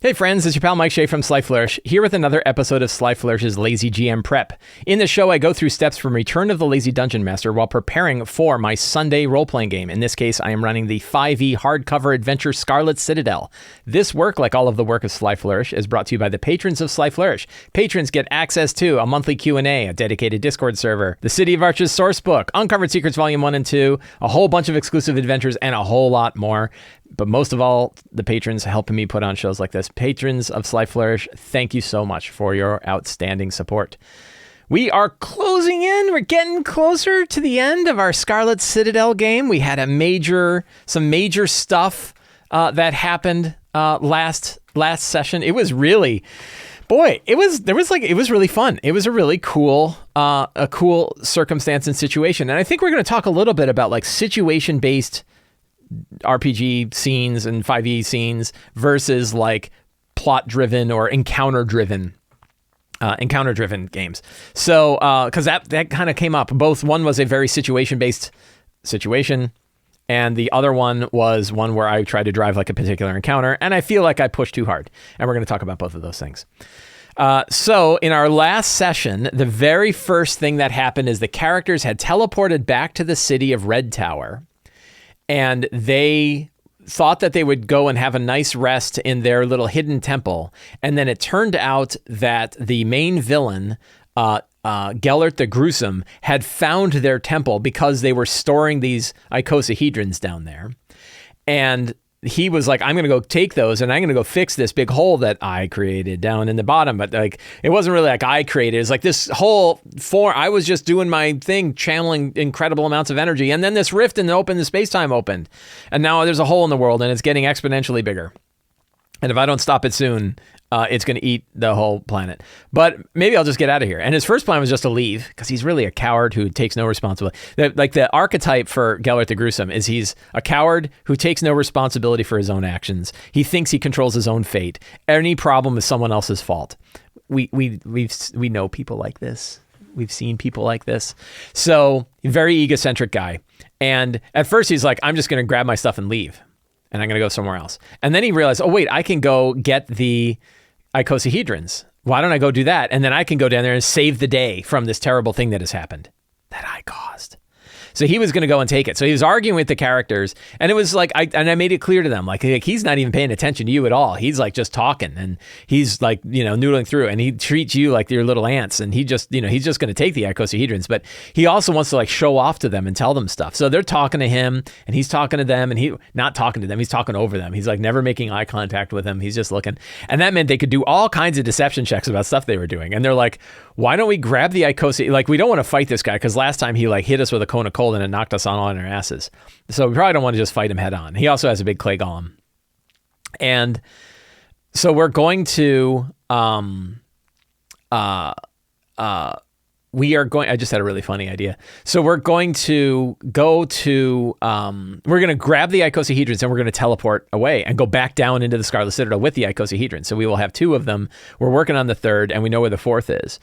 Hey friends, it's your pal Mike Shea from Sly Flourish, here with another episode of Sly Flourish's Lazy GM Prep. In this show, I go through steps from Return of the Lazy Dungeon Master while preparing for my Sunday role-playing game. In this case, I am running the 5e hardcover adventure Scarlet Citadel. This work, like all of the work of Sly Flourish, is brought to you by the patrons of Sly Flourish. Patrons get access to a monthly Q&A, a dedicated Discord server, the City of Arches source book, Uncovered Secrets Volume 1 and 2, a whole bunch of exclusive adventures, and a whole lot more. But most of all, the patrons helping me put on shows like this. Patrons of Sly Flourish, thank you so much for your outstanding support. We are closing in. We're getting closer to the end of our Scarlet Citadel game. We had some major stuff that happened last session. It was really, it was really fun. It was a really cool circumstance and situation. And I think we're going to talk a little bit about like situation-based RPG scenes and 5e scenes versus like plot-driven or encounter-driven games. So, because that kind of came up. One was a very situation-based situation, and the other one was one where I tried to drive like a particular encounter, and I feel like I pushed too hard. And we're going to talk about both of those things. So in our last session, the very first thing that happened is the characters had teleported back to the city of Red Tower. And they thought that they would go and have a nice rest in their little hidden temple. And then it turned out that the main villain, Gellert the Gruesome, had found their temple because they were storing these icosahedrons down there. And he was like, I'm going to go take those and I'm going to go fix this big hole that I created down in the bottom. But like, it wasn't really like I created. It's like this whole I was just doing my thing, channeling incredible amounts of energy. And then this rift in the space-time opened. And now there's a hole in the world and it's getting exponentially bigger. And if I don't stop it soon, it's going to eat the whole planet. But maybe I'll just get out of here. And his first plan was just to leave because he's really a coward who takes no responsibility. Like the archetype for Gellert the Gruesome is he's a coward who takes no responsibility for his own actions. He thinks he controls his own fate. Any problem is someone else's fault. We know people like this. We've seen people like this. So very egocentric guy. And at first he's like, I'm just going to grab my stuff and leave. And I'm going to go somewhere else. And then he realized, oh, wait, I can go get the icosahedrons. Why don't I go do that? And then I can go down there and save the day from this terrible thing that has happened that I caused. So he was going to go and take it. So he was arguing with the characters, and it was like, I made it clear to them, like he's not even paying attention to you at all. He's like just talking, and he's like, noodling through, and he treats you like your little ants, and he just, he's just going to take the icosahedrons, but he also wants to like show off to them and tell them stuff. So they're talking to him, and he's talking to them, and he's not talking to them, he's talking over them. He's like never making eye contact with them. He's just looking. And that meant they could do all kinds of deception checks about stuff they were doing. And they're like, why don't we grab the icosahedron? Like, we don't want to fight this guy because last time he like hit us with a cone of cold and it knocked us on our asses. So we probably don't want to just fight him head on. He also has a big clay golem. And so we're going to, I just had a really funny idea. So we're going to go to, we're going to grab the icosahedrons and we're going to teleport away and go back down into the Scarlet Citadel with the icosahedrons. So we will have two of them. We're working on the third and we know where the fourth is.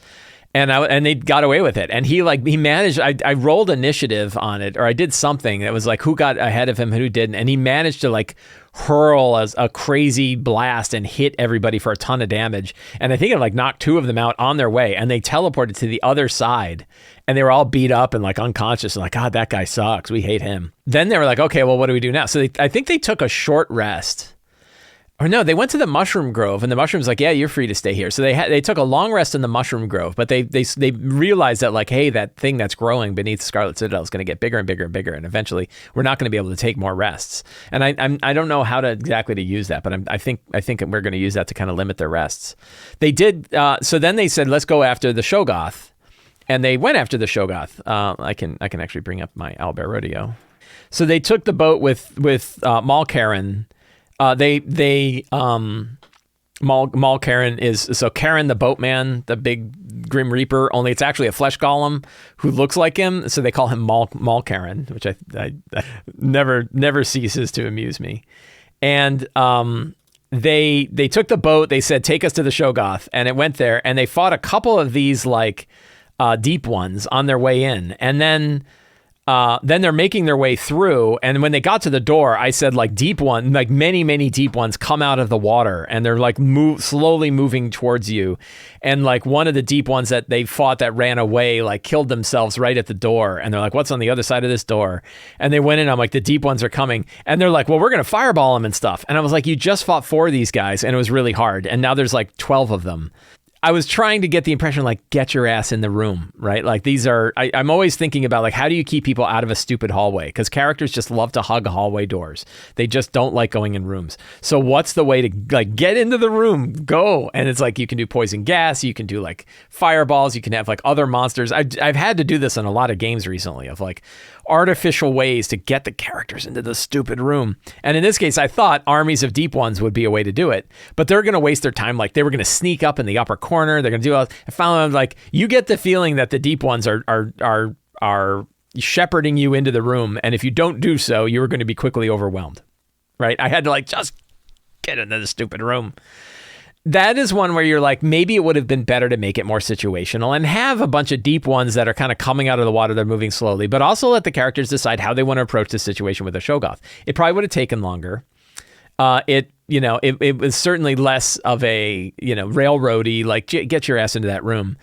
And they got away with it. And he managed, I rolled initiative on it, or I did something that was like who got ahead of him and who didn't. And he managed to like hurl a crazy blast and hit everybody for a ton of damage. And I think it like knocked two of them out on their way, and they teleported to the other side, and they were all beat up and like unconscious and like, God, that guy sucks. We hate him. Then they were like, okay, well, what do we do now? So I think they took a short rest. Or no, they went to the Mushroom Grove, and the Mushroom's like, yeah, you're free to stay here. So they took a long rest in the Mushroom Grove, but they realized that like, hey, that thing that's growing beneath Scarlet Citadel is going to get bigger and bigger and bigger, and eventually we're not going to be able to take more rests. And I don't know how to exactly to use that, but I think we're going to use that to kind of limit their rests. They did. So then they said, let's go after the shogoth, and they went after the shogoth. I can actually bring up my Owlbear Rodeo. So they took the boat with Malkarin. Malkarin is, so Karen the boatman, the big Grim Reaper, only it's actually a flesh golem who looks like him, so they call him Malkarin, which I never ceases to amuse me. And they took the boat, they said, take us to the Shogoth, and it went there, and they fought a couple of these like deep ones on their way in, and then Then they're making their way through, and when they got to the door, I said like many deep ones come out of the water, and they're like slowly moving towards you, and like one of the deep ones that they fought that ran away like killed themselves right at the door, and they're like, what's on the other side of this door? And they went in, I'm like, the deep ones are coming, and they're like, well, we're gonna fireball them and stuff, and I was like, you just fought 4 of these guys, and it was really hard, and now there's like 12 of them. I was trying to get the impression like, get your ass in the room, right? Like these are, I'm always thinking about like, how do you keep people out of a stupid hallway? Because characters just love to hug hallway doors. They just don't like going in rooms. So what's the way to like get into the room? Go. And it's like, you can do poison gas. You can do like fireballs. You can have like other monsters. I've had to do this in a lot of games recently of like artificial ways to get the characters into the stupid room. And in this case, I thought armies of deep ones would be a way to do it, but they're going to waste their time. Like they were going to sneak up in the upper corner. They're going to do all. I found like you get the feeling that the deep ones are shepherding you into the room, and if you don't do so, you are going to be quickly overwhelmed. Right? I had to like just get into the stupid room. That is one where you're like, maybe it would have been better to make it more situational and have a bunch of deep ones that are kind of coming out of the water. They're moving slowly, but also let the characters decide how they want to approach the situation with a shogoth. It probably would have taken longer. It was certainly less of a, railroady, like get your ass into that room.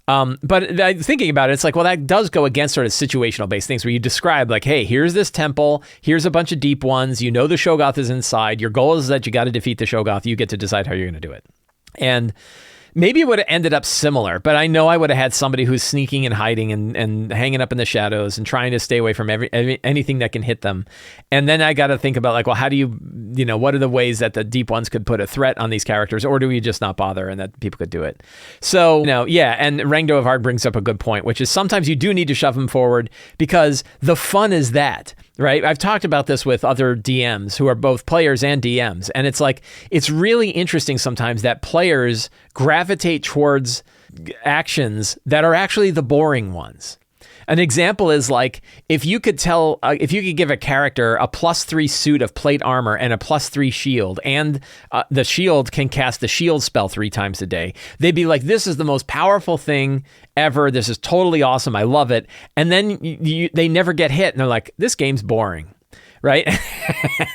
But thinking about it, it's like, well, that does go against sort of situational based things where you describe like, hey, here's this temple, here's a bunch of deep ones, the shogoth is inside. Your goal is that you got to defeat the shogoth. You get to decide how you're going to do it. And maybe it would have ended up similar, but I know I would have had somebody who's sneaking and hiding and hanging up in the shadows and trying to stay away from anything that can hit them. And then I got to think about like, well, how do you what are the ways that the deep ones could put a threat on these characters, or do we just not bother and that people could do it? So, and Rangdo of Arg brings up a good point, which is sometimes you do need to shove them forward because the fun is that. Right? I've talked about this with other DMs who are both players and DMs. And it's like, it's really interesting sometimes that players gravitate towards actions that are actually the boring ones. An example is like, if you could give a character a +3 suit of plate armor and a +3 shield, and the shield can cast the shield spell 3 times a day, they'd be like, this is the most powerful thing ever. This is totally awesome. I love it. And then they never get hit. And they're like, this game's boring. Right?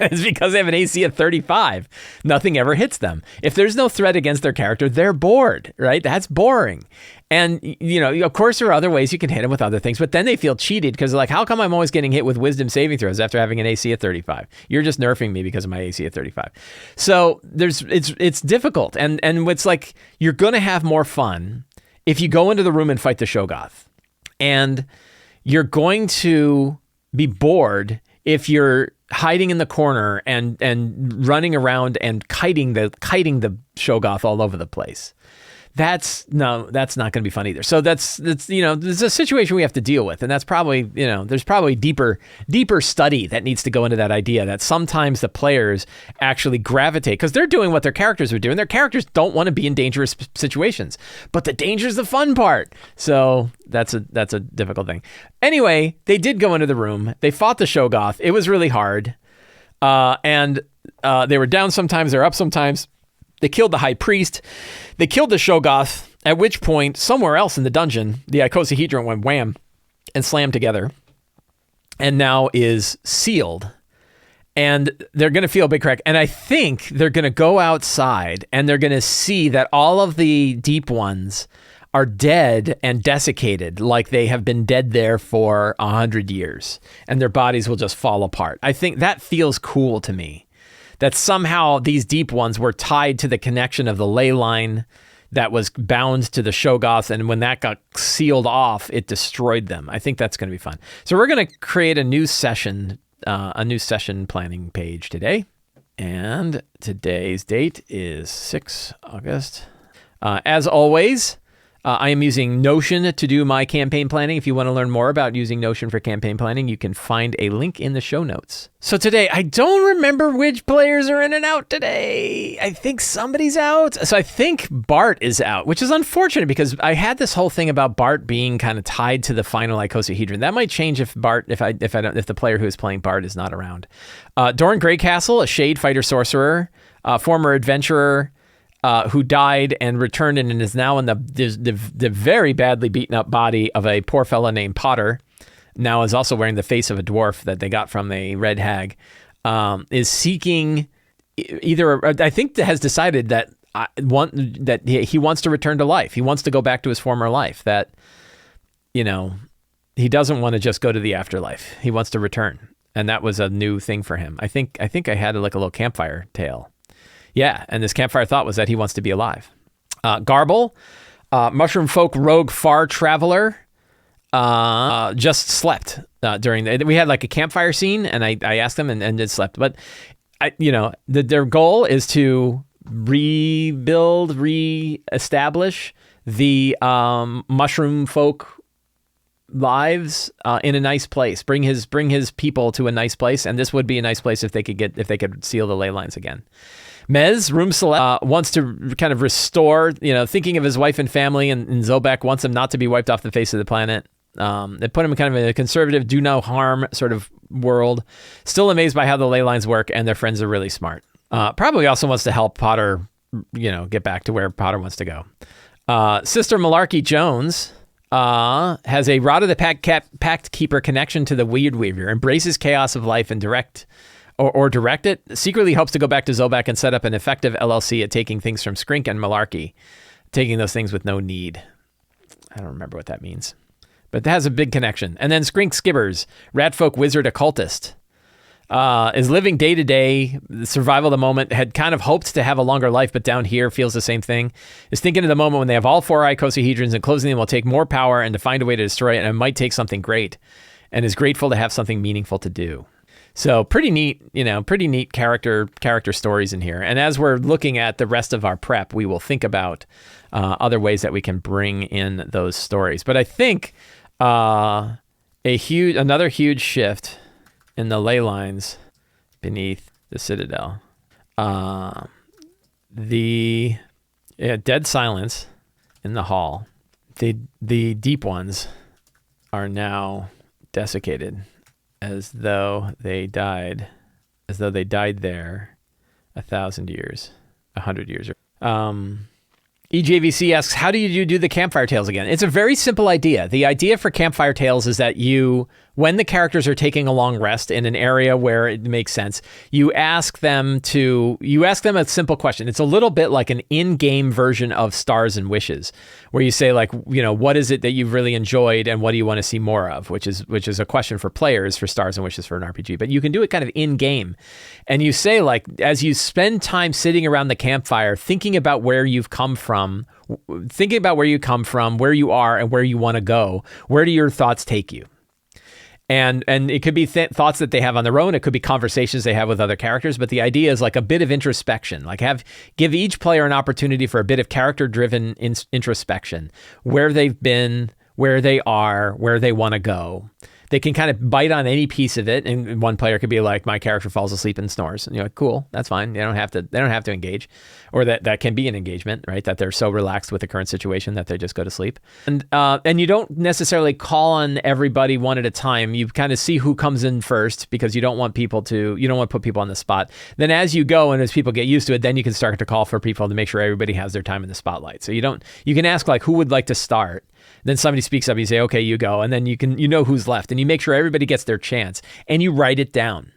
It's because they have an AC of 35. Nothing ever hits them. If there's no threat against their character, they're bored, right? That's boring. And, of course, there are other ways you can hit them with other things, but then they feel cheated because they're like, how come I'm always getting hit with wisdom saving throws after having an AC of 35? You're just nerfing me because of my AC of 35. So it's difficult. And it's like, you're going to have more fun if you go into the room and fight the shogoth. And you're going to be bored if you're hiding in the corner and running around and kiting the shogoth all over the place. That's not going to be fun either. So that's there's a situation we have to deal with, and that's probably there's probably deeper study that needs to go into that idea that sometimes the players actually gravitate because they're doing what their characters would do, and their characters don't want to be in dangerous situations, but the danger is the fun part. So that's a difficult thing. Anyway, they did go into the room. They fought the shogoth. It was really hard, and they were down sometimes. They're up sometimes. They killed the high priest. They killed the shogoth, at which point, somewhere else in the dungeon, the icosahedron went wham and slammed together and now is sealed. And they're going to feel a big crack. And I think they're going to go outside and they're going to see that all of the deep ones are dead and desiccated, like they have been dead there for 100 years. And their bodies will just fall apart. I think that feels cool to me. That somehow these deep ones were tied to the connection of the ley line that was bound to the shogoth, and when that got sealed off, it destroyed them. I think that's going to be fun. So we're going to create a new session planning page today, and today's date is 6 August. As always, I am using Notion to do my campaign planning. If you want to learn more about using Notion for campaign planning, you can find a link in the show notes. So today, I don't remember which players are in and out today. I think somebody's out. So I think Bart is out, which is unfortunate because I had this whole thing about Bart being kind of tied to the final icosahedron. That might change if the player who is playing Bart is not around. Doran Greycastle, a Shade Fighter Sorcerer, former adventurer, who died and returned and is now in the very badly beaten up body of a poor fella named Potter. now is also wearing the face of a dwarf that they got from a red hag, is seeking either, I think, has decided that he wants to return to life. He wants to go back to his former life. That, you know, he doesn't want to just go to the afterlife. He wants to return, and that was a new thing for him. I think I had like a little campfire tale. Yeah, and this campfire thought was that he wants to be alive. Garble, mushroom folk rogue far traveler, just slept during we had like a campfire scene, and I asked them and it slept. But their goal is to reestablish the mushroom folk lives in a nice place. Bring his people to a nice place, and this would be a nice place if they could seal the ley lines again. Mez, Room Select, wants to kind of restore, thinking of his wife and family, and Zobek wants him not to be wiped off the face of the planet. They put him in kind of a conservative, do no harm sort of world. Still amazed by how the ley lines work, and their friends are really smart. Probably also wants to help Potter, get back to where Potter wants to go. Sister Malarkey Jones has a Rod of the Pact Keeper connection to the Weird Weaver, embraces chaos of life and direct it, secretly hopes to go back to Zobek and set up an effective LLC at taking things from Skrink and Malarkey, taking those things with no need. I don't remember what that means, but that has a big connection. And then Skrink Skibbers, Ratfolk Wizard Occultist, is living day to day, the survival of the moment, had kind of hoped to have a longer life, but down here feels the same thing. Is thinking of the moment when they have all 4 icosahedrons and closing them will take more power and to find a way to destroy it, and it might take something great, and is grateful to have something meaningful to do. So pretty neat character stories in here. And as we're looking at the rest of our prep, we will think about other ways that we can bring in those stories. But I think another huge shift in the ley lines beneath the Citadel. The dead silence in the hall. The deep ones are now desiccated, as though they died there 1,000 years, 100 years. EJVC asks, how do you do the campfire tales again? It's a very simple idea. The idea for campfire tales is that when the characters are taking a long rest in an area where it makes sense, you ask them a simple question. It's a little bit like an in-game version of Stars and Wishes, where you say, like, what is it that you've really enjoyed and what do you want to see more of, which is a question for players for Stars and Wishes for an RPG. But you can do it kind of in-game. And you say, like, as you spend time sitting around the campfire, thinking about where you've come from, where you are and where you want to go, where do your thoughts take you? And it could be thoughts that they have on their own. It could be conversations they have with other characters. But the idea is like a bit of introspection. Like give each player an opportunity for a bit of character-driven introspection. Where they've been, where they are, where they want to go. They can kind of bite on any piece of it, and one player could be like, "My character falls asleep and snores." And you're like, "Cool, that's fine. They don't have to engage," or that can be an engagement, right? That they're so relaxed with the current situation that they just go to sleep. And you don't necessarily call on everybody one at a time. You kind of see who comes in first, because you don't want to put people on the spot. Then as you go and as people get used to it, then you can start to call for people to make sure everybody has their time in the spotlight. So you can ask, like, who would like to start. Then somebody speaks up, you say, okay, you go. And then you know who's left, and you make sure everybody gets their chance, and you write it down,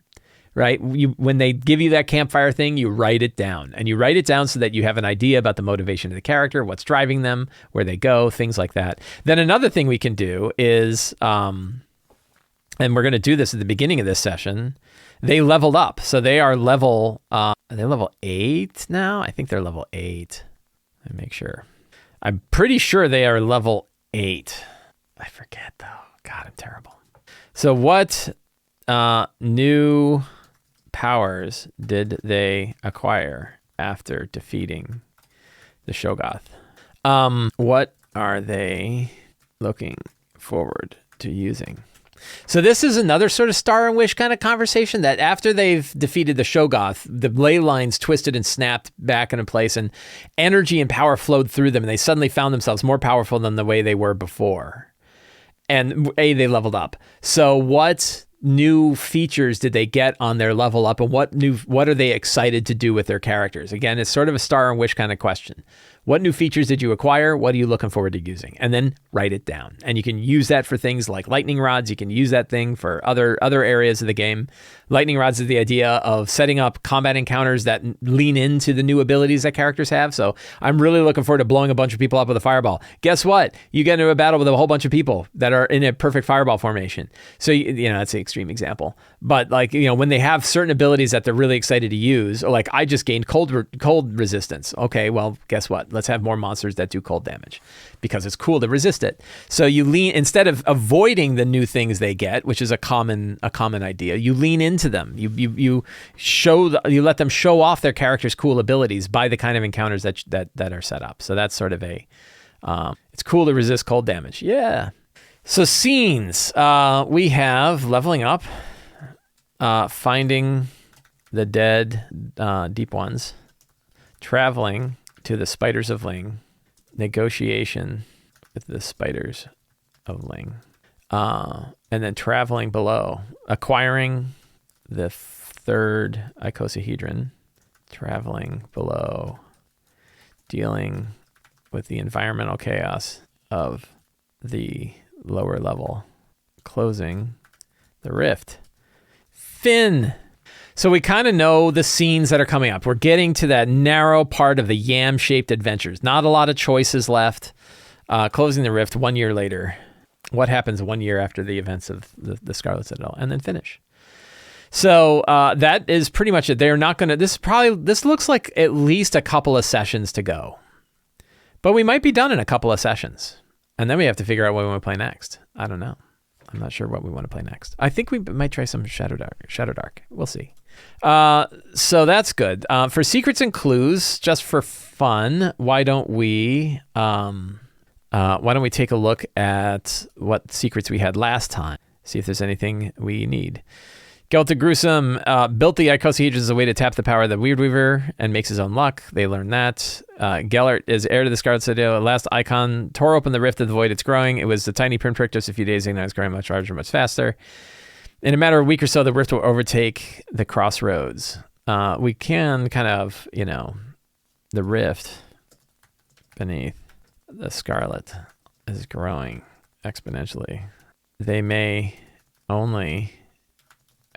right? When they give you that campfire thing, you write it down, and you write it down so that you have an idea about the motivation of the character, what's driving them, where they go, things like that. Then another thing we can do is, and we're going to do this at the beginning of this session, they leveled up. So they are level 8 now? I think they're level 8. Let me make sure. I'm pretty sure they are level 8. I forget, though. God, I'm terrible. So what new powers did they acquire after defeating the Shogoth? What are they looking forward to using? So this is another sort of Star and Wish kind of conversation, that after they've defeated the Shogoth, the ley lines twisted and snapped back into place, and energy and power flowed through them, and they suddenly found themselves more powerful than the way they were before. And they leveled up. So what new features did they get on their level up, and what are they excited to do with their characters? Again, it's sort of a Star and Wish kind of question. What new features did you acquire? What are you looking forward to using? And then write it down. And you can use that for things like lightning rods. You can use that thing for other areas of the game. Lightning rods is the idea of setting up combat encounters that lean into the new abilities that characters have. So I'm really looking forward to blowing a bunch of people up with a fireball. Guess what? You get into a battle with a whole bunch of people that are in a perfect fireball formation. So, that's an extreme example. But when they have certain abilities that they're really excited to use, like I just gained cold resistance. Okay, well, guess what? Let's have more monsters that do cold damage because it's cool to resist it. So you lean, instead of avoiding the new things they get, which is a common idea, you lean into them. You let them show off their character's cool abilities by the kind of encounters that are set up. So that's sort of it's cool to resist cold damage. Yeah. So scenes, we have leveling up, finding the dead deep ones, traveling to the spiders of Ling, negotiation with the spiders of Ling, and then traveling below, acquiring the third icosahedron, traveling below, dealing with the environmental chaos of the lower level, closing the rift. Finn. So we kind of know the scenes that are coming up. We're getting to that narrow part of the yam-shaped adventures. Not a lot of choices left. Closing the rift 1 year later. What happens 1 year after the events of the Scarlet Citadel, and then finish. So that is pretty much it. They're not going to. This looks like at least a couple of sessions to go, but we might be done in a couple of sessions, and then we have to figure out what we want to play next. I don't know. I'm not sure what we want to play next. I think we might try some Shadow Dark. We'll see. So that's good. For secrets and clues, just for fun, why don't we take a look at what secrets we had last time? See if there's anything we need. Gellert the Gruesome built the icosahedrons as a way to tap the power of the Weird Weaver and makes his own luck. They learned that. Gellert is heir to the Scarlet Citadel. Last icon tore open the rift of the void. It's growing. It was a tiny pinprick just a few days ago. Now it's growing much larger, much faster. In a matter of a week or so, the rift will overtake the crossroads. We can kind of, the rift beneath the Scarlet is growing exponentially. They may only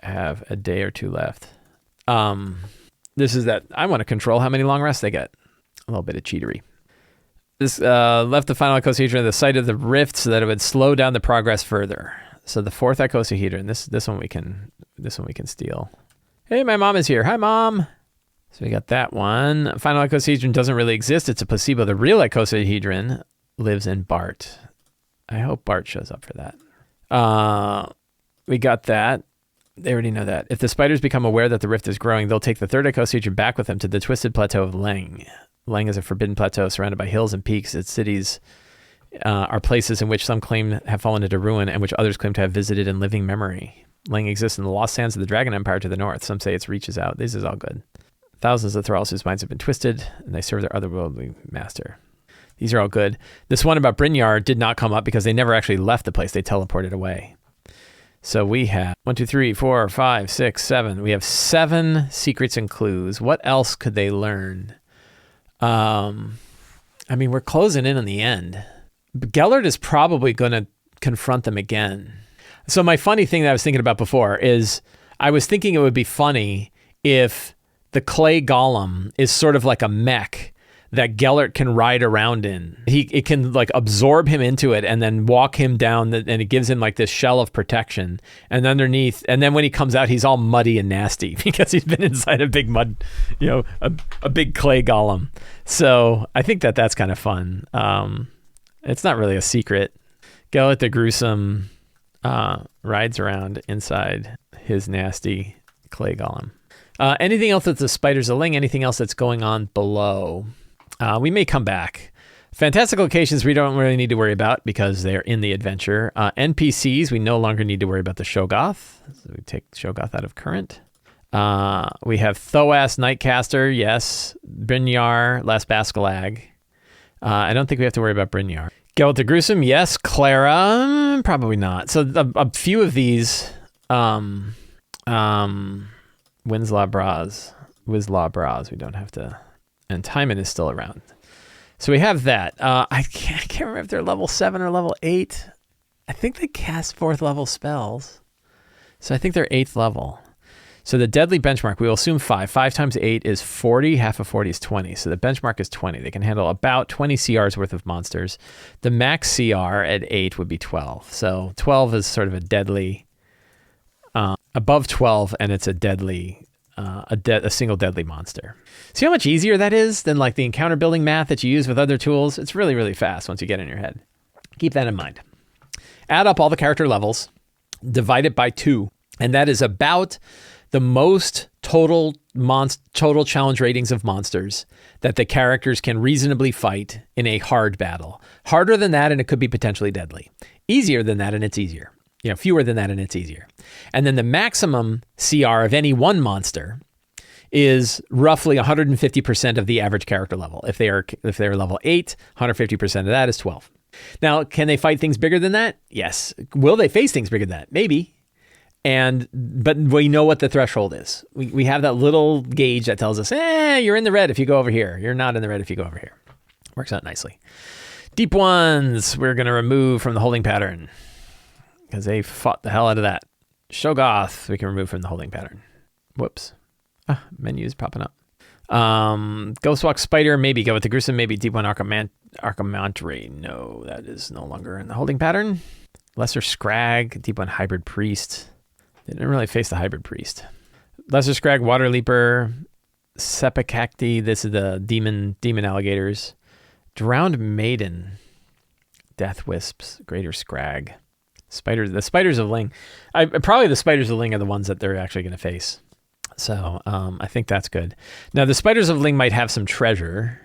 have a day or two left. This is that I want to control how many long rests they get. A little bit of cheatery. This left the final icosahedron at the site of the rift so that it would slow down the progress further. So the fourth icosahedron, this one we can steal. Hey, my mom is here. Hi, Mom. So we got that one. Final icosahedron doesn't really exist. It's a placebo. The real icosahedron lives in Bart. I hope Bart shows up for that. We got that. They already know that. If the spiders become aware that the rift is growing, they'll take the third icosahedron back with them to the twisted plateau of Leng. Leng is a forbidden plateau surrounded by hills and peaks. Its cities are places in which some claim have fallen into ruin and which others claim to have visited in living memory. Leng exists in the lost sands of the Dragon Empire to the north. Some say it reaches out. This is all good. Thousands of thralls whose minds have been twisted, and they serve their otherworldly master. These are all good. This one about Brynjar did not come up because they never actually left the place. They teleported away. So we have 1, 2, 3, 4, 5, 6, 7. We have 7 secrets and clues. What else could they learn? We're closing in on the end. But Gellert is probably going to confront them again. So my funny thing that I was thinking about before is I was thinking it would be funny if the clay golem is sort of like a mech that Gellert can ride around in. It can absorb him into it and then walk him down, and it gives him this shell of protection. And underneath, and then when he comes out, he's all muddy and nasty because he's been inside a big mud, a big clay golem. So I think that's kind of fun. It's not really a secret. Gellert the Gruesome rides around inside his nasty clay golem. Anything else that's the spiders of Ling? Anything else that's going on below? We may come back. Fantastic locations we don't really need to worry about because they're in the adventure. NPCs, we no longer need to worry about the shogoth. So we take shogoth out of current. We have Thoas Nightcaster, yes. Brynjar, Last Bascalag. I don't think we have to worry about Brynjar. Gellert the Gruesome, yes. Clara, probably not. So a few of these, Wislaw Braz, we don't have to. And Timon is still around. So we have that. I can't remember if they're level 7 or level 8. I think they cast 4th level spells. So I think they're 8th level. So the deadly benchmark, we will assume 5. 5 times 8 is 40. Half of 40 is 20. So the benchmark is 20. They can handle about 20 CRs worth of monsters. The max CR at 8 would be 12. So 12 is sort of a deadly, above 12, and it's a deadly, a single deadly monster. See how much easier that is than like the encounter building math that you use with other tools? It's really, really fast once you get it in your head. Keep that in mind. Add up all the character levels, divide it by 2, and that is about the most total challenge ratings of monsters that the characters can reasonably fight in a hard battle. Harder than that, and it could be potentially deadly. Easier than that, and it's easier. Fewer than that, and it's easier. And then the maximum CR of any one monster is roughly 150% of the average character level. If they're level 8, 150% of that is 12. Now, can they fight things bigger than that? Yes. Will they face things bigger than that? Maybe. But we know what the threshold is. We have that little gauge that tells us, you're in the red if you go over here. You're not in the red if you go over here. Works out nicely. Deep ones, we're going to remove from the holding pattern because they fought the hell out of that. Shogoth, we can remove from the holding pattern. Whoops. Menus popping up. Ghostwalk Spider, maybe. Go with the Gruesome, maybe. Deep One Archimantry. No, that is no longer in the holding pattern. Lesser Scrag, Deep One Hybrid Priest. They didn't really face the Hybrid Priest. Lesser Scrag, Water Leaper, Sepicacti. This is the demon alligators. Drowned Maiden, Death Wisps, Greater Scrag. The Spiders of Ling. Probably the Spiders of Ling are the ones that they're actually going to face. So I think that's good. Now, the Spiders of Ling might have some treasure.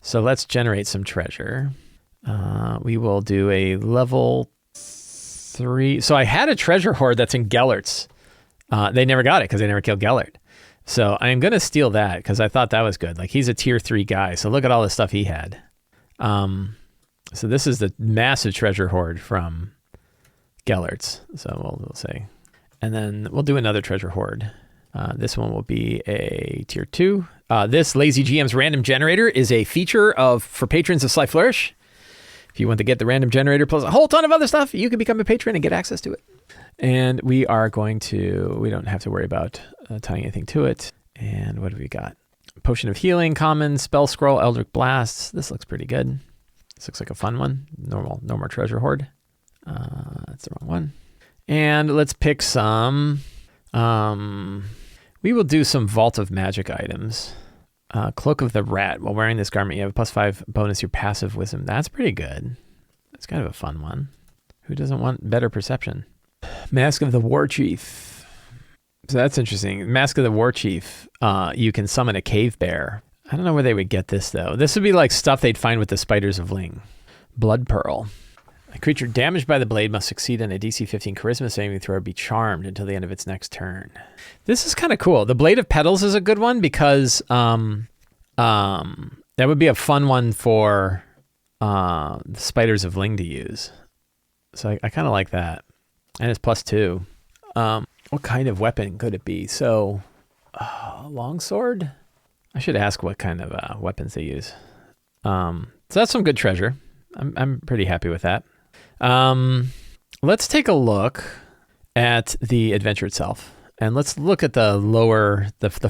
So let's generate some treasure. We will do a level 3. So I had a treasure hoard that's in Gellert's. They never got it because they never killed Gellert. So I'm going to steal that because I thought that was good. Like, he's a tier 3 guy. So look at all the stuff he had. So this is the massive treasure hoard from Gellert's. So we'll say. And then we'll do another treasure hoard. This one will be a tier 2. This Lazy GM's random generator is a feature for patrons of Sly Flourish. If you want to get the random generator plus a whole ton of other stuff, you can become a patron and get access to it. And we don't have to worry about tying anything to it. And what have we got? Potion of Healing, Common, Spell Scroll, Eldritch Blasts. This looks pretty good. This looks like a fun one. No more treasure hoard. That's the wrong one. And let's pick some. We will do some Vault of Magic items. Cloak of the Rat. While wearing this garment, you have a +5 bonus your passive wisdom. That's pretty good. That's kind of a fun one. Who doesn't want better perception? Mask of the War Chief. So that's interesting. Mask of the War Chief. You can summon a cave bear. I don't know where they would get this, though. This would be like stuff they'd find with the Spiders of Ling. Blood Pearl. A creature damaged by the blade must succeed on a DC 15 Charisma saving throw or be charmed until the end of its next turn. This is kind of cool. The Blade of Petals is a good one because that would be a fun one for the Spiders of Ling to use. So I kind of like that. And it's +2. What kind of weapon could it be? So, longsword? I should ask what kind of weapons they use. So that's some good treasure. I'm pretty happy with that. Let's take a look at the adventure itself. And let's look at the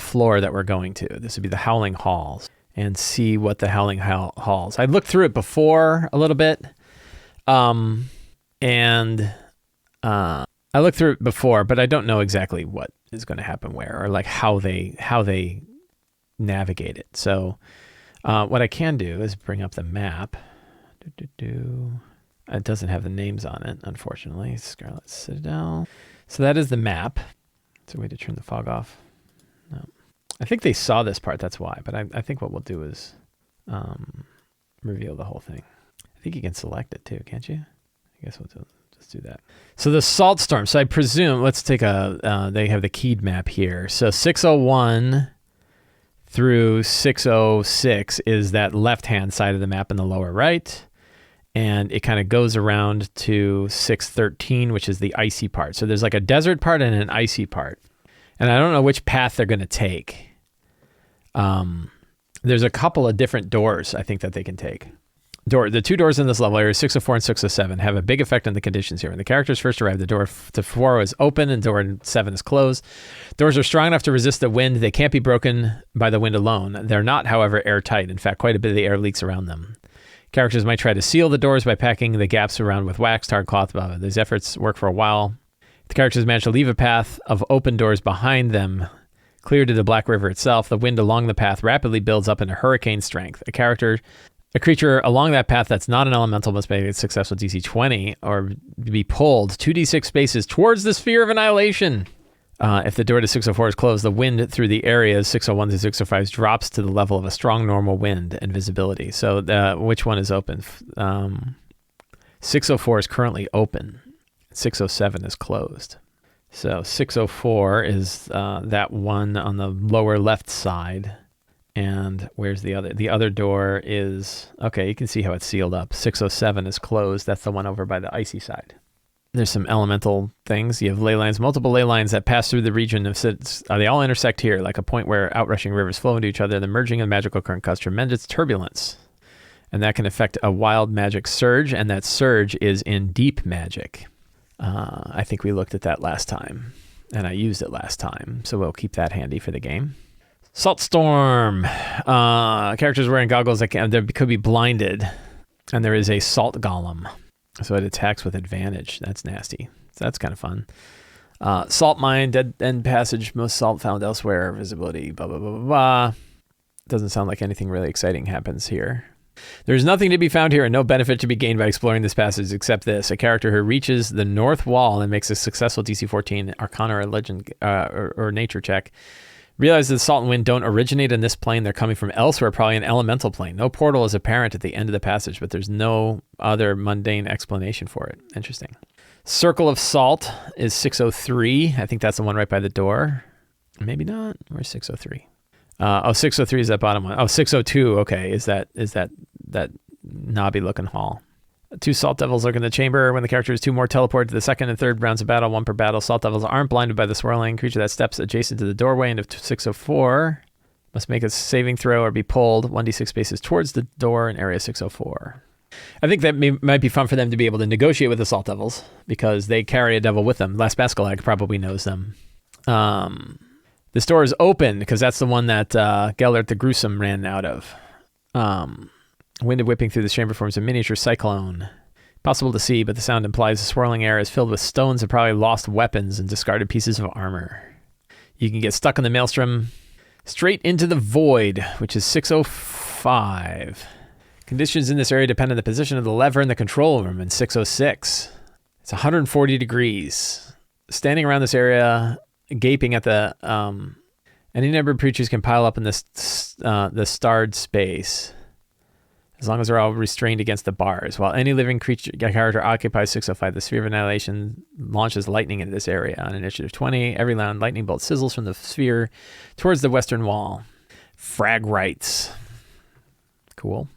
floor that we're going to. This would be the Howling Halls. And see what the Howling Halls. I looked through it before a little bit. I looked through it before, but I don't know exactly what is going to happen where, or like how they navigate it. So what I can do is bring up the map. It doesn't have the names on it, unfortunately. Scarlet Citadel. So that is the map. It's a way to turn the fog off. No. I think they saw this part, that's why. But I think what we'll do is reveal the whole thing. I think you can select it too, can't you? I guess we'll just do that. So the Salt Storm. So I presume, let's take they have the keyed map here. So 601 through 606 is that left-hand side of the map in the lower right. And it kind of goes around to 613, which is the icy part. So there's like a desert part and an icy part. And I don't know which path they're going to take. There's a couple of different doors I think that they can take. The two doors in this level area, 604 and 607, have a big effect on the conditions here. When the characters first arrive, the door to 4 is open and door 7 is closed. Doors are strong enough to resist the wind. They can't be broken by the wind alone. They're not, however, airtight. In fact, quite a bit of the air leaks around them. Characters might try to seal the doors by packing the gaps around with wax, tarred cloth, blah, blah. These efforts work for a while. The characters manage to leave a path of open doors behind them, clear to the Black River itself. The wind along the path rapidly builds up into hurricane strength. A creature along that path that's not an elemental must make a successful DC 20 or be pulled 2d6 spaces towards the sphere of annihilation. If the door to 604 is closed, the wind through the areas 601 to 605 drops to the level of a strong normal wind and visibility. So which one is open? 604 is currently open. 607 is closed. So 604 is that one on the lower left side. And where's the other? The other door is, okay, you can see how it's sealed up. 607 is closed. That's the one over by the icy side. There's some elemental things. You have ley lines, multiple ley lines that pass through the region. They all intersect here, like a point where outrushing rivers flow into each other. The merging of the magical current causes tremendous turbulence. And that can affect a wild magic surge, and that surge is in deep magic. I think we looked at that last time, and I used it last time, so we'll keep that handy for the game. Salt Storm. Characters wearing goggles that could be blinded. And there is a Salt Golem. So it attacks with advantage. That's nasty. So that's kind of fun. Salt Mine, Dead End Passage, most salt found elsewhere, visibility, blah, blah, blah, blah, blah. Doesn't sound like anything really exciting happens here. There's nothing to be found here and no benefit to be gained by exploring this passage except this. A character who reaches the north wall and makes a successful DC 14 Arcana or Legend or Nature check realize that the salt and wind don't originate in this plane. They're coming from elsewhere, probably an elemental plane. No portal is apparent at the end of the passage, but there's no other mundane explanation for it. Interesting. Circle of Salt is 603. I think that's the one right by the door. Maybe not. Where's 603? 603 is that bottom one. 602. Okay, is that knobby looking hall. 2 Salt Devils lurk in the chamber. When the character is 2 more, teleport to the second and third rounds of battle, 1 per battle. Salt Devils aren't blinded by the swirling. Creature that steps adjacent to the doorway into 604 must make a saving throw or be pulled 1d6 spaces towards the door in area 604. I think that might be fun for them to be able to negotiate with the Salt Devils because they carry a devil with them. Last Bascalag probably knows them. This door is open because that's the one that Gellert the Gruesome ran out of. Wind whipping through the chamber forms a miniature cyclone. Possible to see, but the sound implies the swirling air is filled with stones and probably lost weapons and discarded pieces of armor. You can get stuck in the maelstrom straight into the void, which is 605. Conditions in this area depend on the position of the lever in the control room in 606. It's 140 degrees. Standing around this area, gaping at the... any number of creatures can pile up in the starred space, as long as they're all restrained against the bars. While any living character occupies 605, the sphere of annihilation launches lightning into this area. On initiative 20, every lightning bolt sizzles from the sphere towards the western wall. Frag rights. Cool.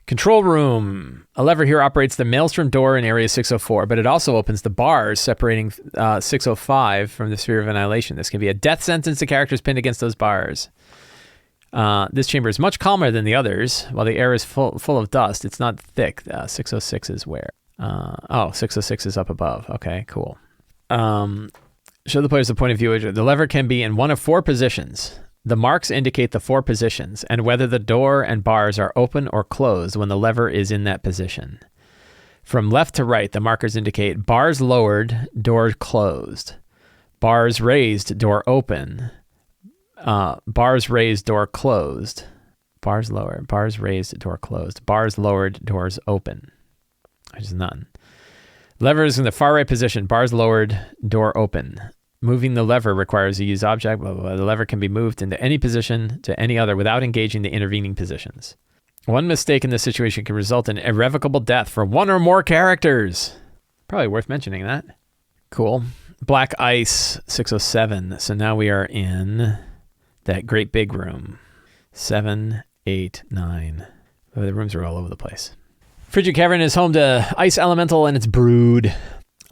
Control room. A lever here operates the maelstrom door in area 604, but it also opens the bars separating 605 from the sphere of annihilation. This can be a death sentence to characters pinned against those bars. This chamber is much calmer than the others. While the air is full of dust, it's not thick. 606 is where? 606 is up above. Okay, cool. Show the players the point of view. The lever can be in one of 4 positions. The marks indicate the 4 positions and whether the door and bars are open or closed when the lever is in that position. From left to right, the markers indicate bars lowered, door closed. Bars raised, door open. Bars raised, door closed. Bars lowered, bars raised, door closed. Bars lowered, doors open. There's none. Lever is in the far right position. Bars lowered, door open. Moving the lever requires a used object. Blah, blah, blah. The lever can be moved into any position to any other without engaging the intervening positions. One mistake in this situation can result in irrevocable death for 1 or more characters. Probably worth mentioning that. Cool. Black Ice, 607. So now we are in that great big room. 7, 8, 9. Oh, the rooms are all over the place. Frigid Cavern is home to Ice Elemental and its brood.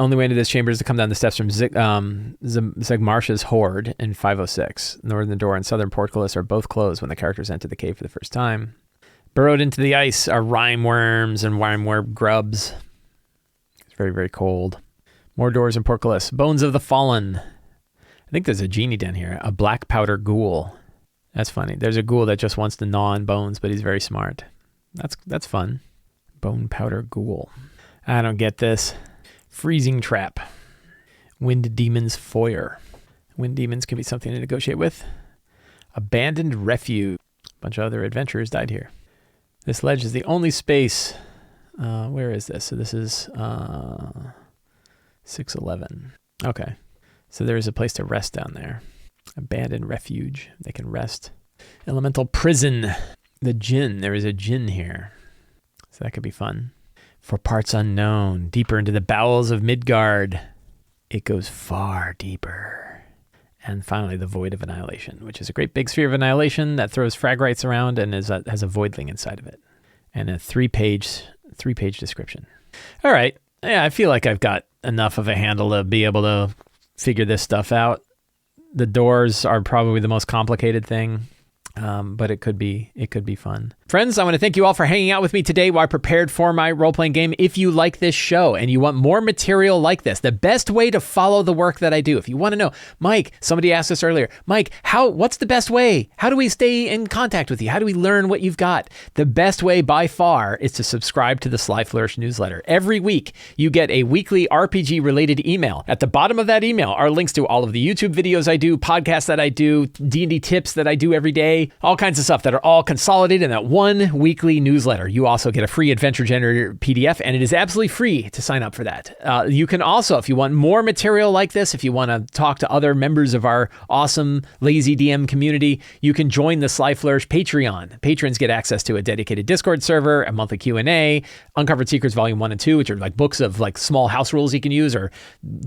Only way into this chamber is to come down the steps from Zegmarsha's Hoard in 506. Northern door and southern portcullis are both closed when the characters enter the cave for the first time. Burrowed into the ice are rime worms and rime worm grubs. It's very, very cold. More doors and portcullis. Bones of the Fallen. I think there's a genie down here. A black powder ghoul. That's funny. There's a ghoul that just wants to gnaw on bones, but he's very smart. That's fun. Bone powder ghoul. I don't get this. Freezing trap. Wind demon's foyer. Wind demons can be something to negotiate with. Abandoned refuge. A bunch of other adventurers died here. This ledge is the only space. Where is this? So this is 611. Okay. So there is a place to rest down there. Abandoned refuge. They can rest. Elemental prison. The djinn. There is a djinn here. So that could be fun. For parts unknown. Deeper into the bowels of Midgard. It goes far deeper. And finally, the Void of Annihilation, which is a great big sphere of annihilation that throws fragrites around and has a voidling inside of it. And a three-page description. All right. Yeah, I feel like I've got enough of a handle to be able to figure this stuff out. The doors are probably the most complicated thing. But it could be fun. Friends, I want to thank you all for hanging out with me today while I prepared for my role-playing game. If you like this show and you want more material like this, the best way to follow the work that I do, if you want to know, Mike, somebody asked us earlier, Mike, what's the best way? How do we stay in contact with you? How do we learn what you've got? The best way by far is to subscribe to the Sly Flourish newsletter. Every week, you get a weekly RPG-related email. At the bottom of that email are links to all of the YouTube videos I do, podcasts that I do, D&D tips that I do every day, all kinds of stuff that are all consolidated in that one weekly newsletter. You also get a free adventure generator PDF, and it is absolutely free to sign up for that. You can also, if you want more material like this, if you want to talk to other members of our awesome Lazy DM community, you can join the Sly Flourish Patreon. Patrons get access to a dedicated Discord server, a monthly Q&A, Uncovered Secrets Volume 1 and 2, which are like books of like small house rules you can use or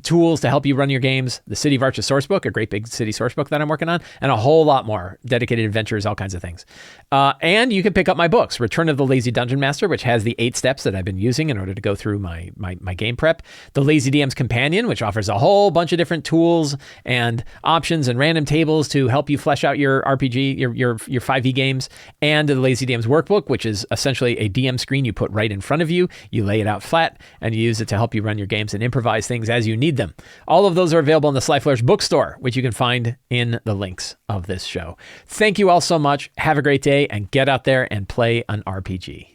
tools to help you run your games, the City of Arches source book, a great big city source book that I'm working on, and a whole lot more dedicated adventures, all kinds of things. And you can pick up my books, Return of the Lazy Dungeon Master, which has the 8 steps that I've been using in order to go through my game prep. The Lazy DM's Companion, which offers a whole bunch of different tools and options and random tables to help you flesh out your RPG, your 5e games. And the Lazy DM's Workbook, which is essentially a DM screen you put right in front of you. You lay it out flat and you use it to help you run your games and improvise things as you need them. All of those are available in the Sly Flourish bookstore, which you can find in the links of this show. Thank you all so much. Have a great day and get out there and play an RPG.